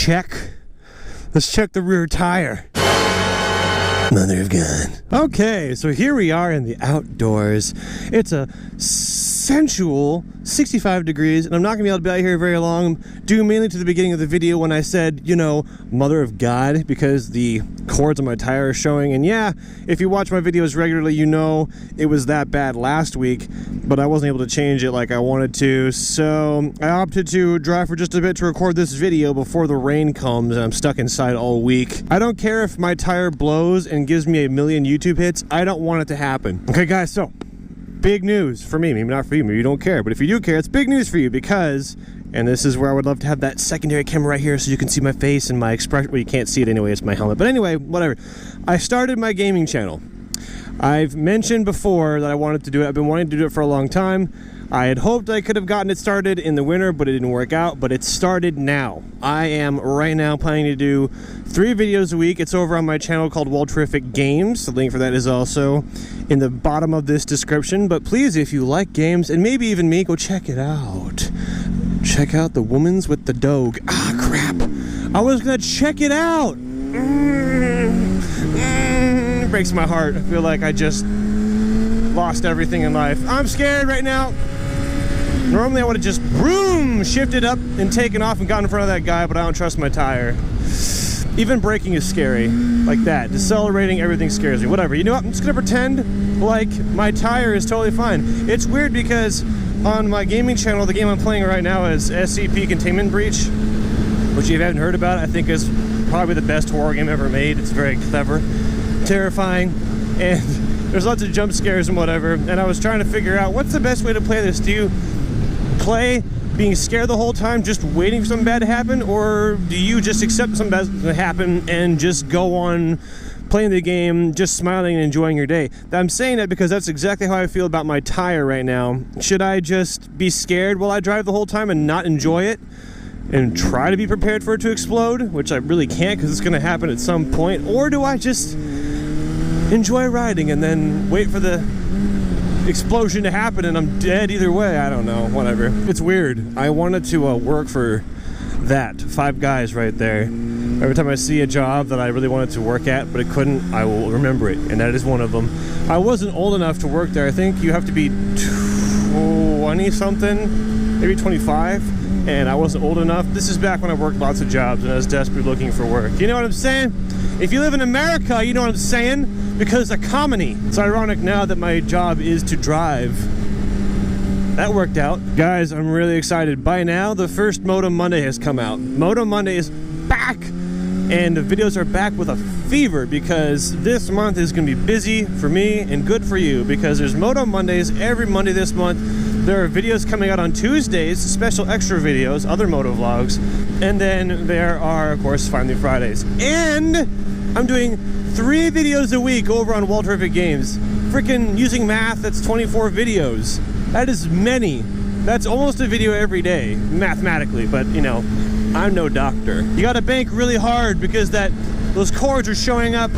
check. Let's check the rear tire. Mother of God. Okay, so here we are in the outdoors. It's a sensual 65 degrees, and I'm not gonna be able to be out here very long, due mainly to the beginning of the video when I said, you know, Mother of God, because the cords on my tire are showing. And yeah, if you watch my videos regularly, you know it was that bad last week, but I wasn't able to change it like I wanted to, so I opted to drive for just a bit to record this video before the rain comes and I'm stuck inside all week. I don't care if my tire blows and gives me a million YouTube hits. I don't want it to happen. Okay guys, so big news for me, maybe not for you, maybe you don't care, but if you do care, it's big news for you because, and this is where I would love to have that secondary camera right here so you can see my face and my expression. Well, you can't see it anyway, it's my helmet, but anyway, whatever. I started my gaming channel. I've mentioned before that I wanted to do it. I've been wanting to do it for a long time. I had hoped I could have gotten it started in the winter, but it didn't work out, but it's started now. I am right now planning to do 3 videos a week. It's over on my channel called Walterific Games. The link for that is also in the bottom of this description, but please, if you like games, and maybe even me, go check it out. Check out The Woman's with the Dog. Ah, crap. I was gonna check it out. It breaks my heart. I feel like I just lost everything in life. I'm scared right now. Normally I would have just boom, shifted up and taken off and gotten in front of that guy, but I don't trust my tire. Even braking is scary, like that. Decelerating, everything scares me. Whatever, you know what? I'm just gonna pretend like my tire is totally fine. It's weird because on my gaming channel, the game I'm playing right now is SCP Containment Breach, which if you haven't heard about, I think is probably the best horror game ever made. It's very clever, terrifying, and there's lots of jump scares and whatever, and I was trying to figure out what's the best way to play this. Do you play being scared the whole time, just waiting for something bad to happen, or do you just accept something bad to happen and just go on playing the game, just smiling and enjoying your day? I'm saying that because that's exactly how I feel about my tire right now. Should I just be scared while I drive the whole time and not enjoy it and try to be prepared for it to explode, which I really can't because it's going to happen at some point, or do I just enjoy riding and then wait for the explosion to happen and I'm dead either way? I don't know, whatever. It's weird. I wanted to work for that Five Guys right there. Every time I see a job that I really wanted to work at but I couldn't, I will remember it, and that is one of them. I wasn't old enough to work there. I think you have to be 20 something, maybe 25, and I wasn't old enough. This is back when I worked lots of jobs and I was desperately looking for work. You know what I'm saying? If you live in America, you know what I'm saying? Because of comedy. It's ironic now that my job is to drive. That worked out. Guys, I'm really excited. By now, the first Moto Monday has come out. Moto Monday is back, and the videos are back with a fever because this month is going to be busy for me and good for you because there's Moto Mondays every Monday this month. There are videos coming out on Tuesdays, special extra videos, other moto vlogs, and then there are, of course, Finally Fridays. And I'm doing 3 videos a week over on Walterific Games. Freaking using math, that's 24 videos. That is many. That's almost a video every day, mathematically, but you know, I'm no doctor. You gotta bank really hard because those cords are showing up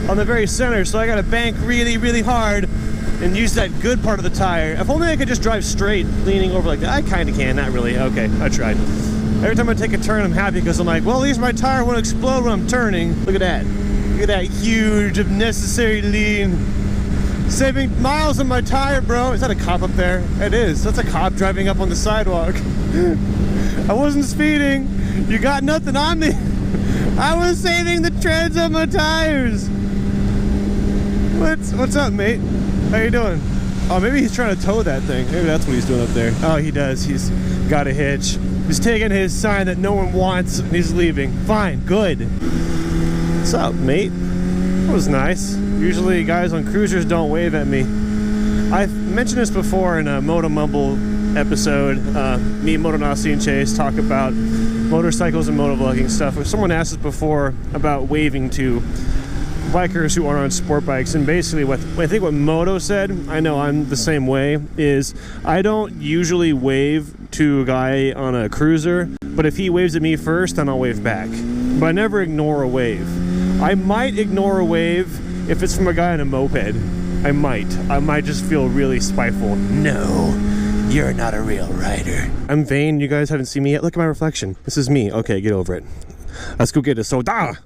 on the very center, so I gotta bank really, really hard and use that good part of the tire. If only I could just drive straight, leaning over like that. I kinda can, not really. Okay, I tried. Every time I take a turn, I'm happy because I'm like, well, at least my tire won't explode when I'm turning. Look at that. Look at that huge, unnecessary lean. Saving miles on my tire, bro. Is that a cop up there? It is. That's a cop driving up on the sidewalk. I wasn't speeding. You got nothing on me. I was saving the treads on my tires. What's up, mate? How you doing? Oh, maybe he's trying to tow that thing. Maybe that's what he's doing up there. Oh, he does. He's got a hitch. He's taking his sign that no one wants and he's leaving. Fine, good. What's up, mate? That was nice. Usually guys on cruisers don't wave at me. I've mentioned this before in a Moto Mumble episode. Me, Moto Nasi, and Chase talk about motorcycles and motovlogging stuff. Someone asked us before about waving to bikers who are on sport bikes, and basically I think what Moto said, I know I'm the same way, is I don't usually wave to a guy on a cruiser, but if he waves at me first, then I'll wave back. But I never ignore a wave. I might ignore a wave if it's from a guy on a moped. I might just feel really spiteful. No, you're not a real rider. I'm vain. You guys haven't seen me yet. Look at my reflection. This is me. Okay, get over it. Let's go get a soda.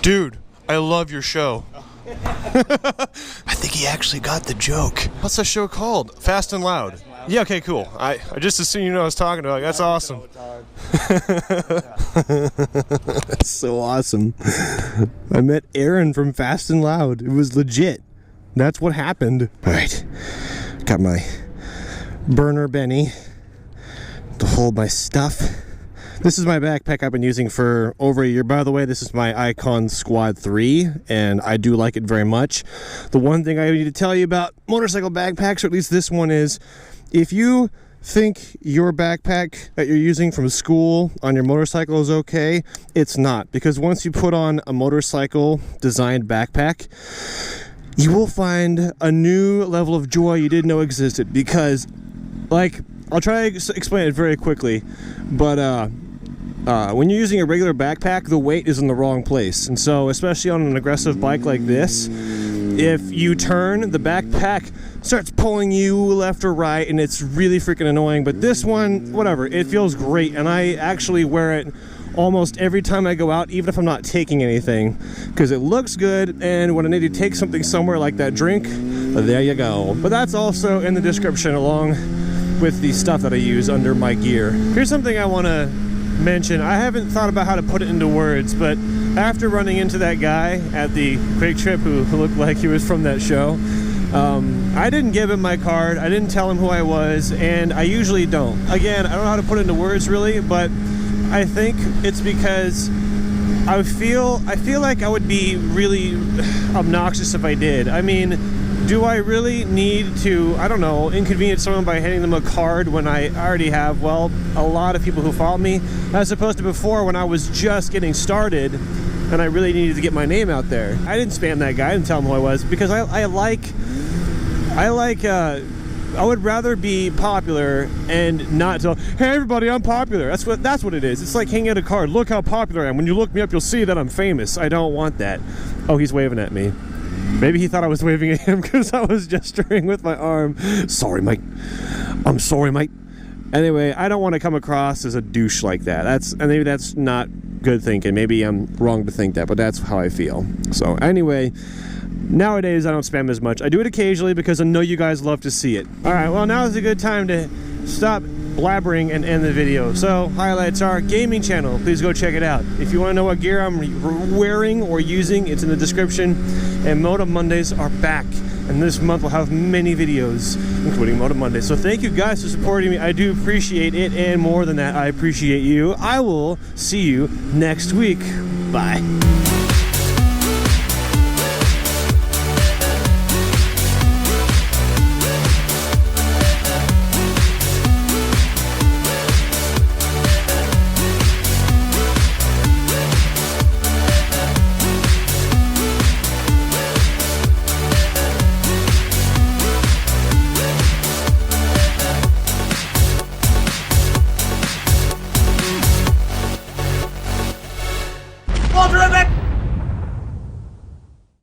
Dude, I love your show. I think he actually got the joke. What's that show called? Fast and Loud. Yeah, okay, cool. I just assumed you know what I was talking about. That's awesome. That's so awesome. I met Aaron from Fast and Loud. It was legit. That's what happened. All right. Got my burner Benny to hold my stuff. This is my backpack I've been using for over a year. By the way, this is my Icon Squad 3, and I do like it very much. The one thing I need to tell you about motorcycle backpacks, or at least this one, is if you think your backpack that you're using from school on your motorcycle is okay, it's not. Because once you put on a motorcycle designed backpack, you will find a new level of joy you didn't know existed. Because, like, I'll try to explain it very quickly, but when you're using a regular backpack, the weight is in the wrong place. And so, especially on an aggressive bike like this, if you turn, the backpack starts pulling you left or right, and it's really freaking annoying. But this one, whatever, it feels great, and I actually wear it almost every time I go out, even if I'm not taking anything, because it looks good, and when I need to take something somewhere like that drink, there you go. But that's also in the description along with the stuff that I use under my gear. Here's something I want to mention. I haven't thought about how to put it into words, but after running into that guy at the Quick Trip who looked like he was from that show, I didn't give him my card, I didn't tell him who I was, and I usually don't. Again, I don't know how to put it into words really, but I think it's because I feel like I would be really obnoxious if I did. I mean, do I really need to, I don't know, inconvenience someone by handing them a card when I already have, well, a lot of people who follow me, as opposed to before when I was just getting started and I really needed to get my name out there. I didn't spam that guy, I didn't tell him who I was, because I would rather be popular and not tell, hey everybody, I'm popular. That's what it is. It's like hanging out a card. Look how popular I am. When you look me up, you'll see that I'm famous. I don't want that. Oh, he's waving at me. Maybe he thought I was waving at him because I was gesturing with my arm. Sorry, mate. I'm sorry, mate. Anyway, I don't want to come across as a douche like that. And maybe that's not good thinking. Maybe I'm wrong to think that, but that's how I feel. So anyway, nowadays I don't spam as much. I do it occasionally because I know you guys love to see it. All right, well, now is a good time to stop blabbering and end the video. So highlights are gaming channel, please go check it out. If you want to know what gear I'm wearing or using, it's in the description. And Moto Mondays are back, and this month we'll have many videos including Moto Mondays. So thank you guys for supporting me. I do appreciate it, and more than that, I appreciate you. I will see you next week. Bye.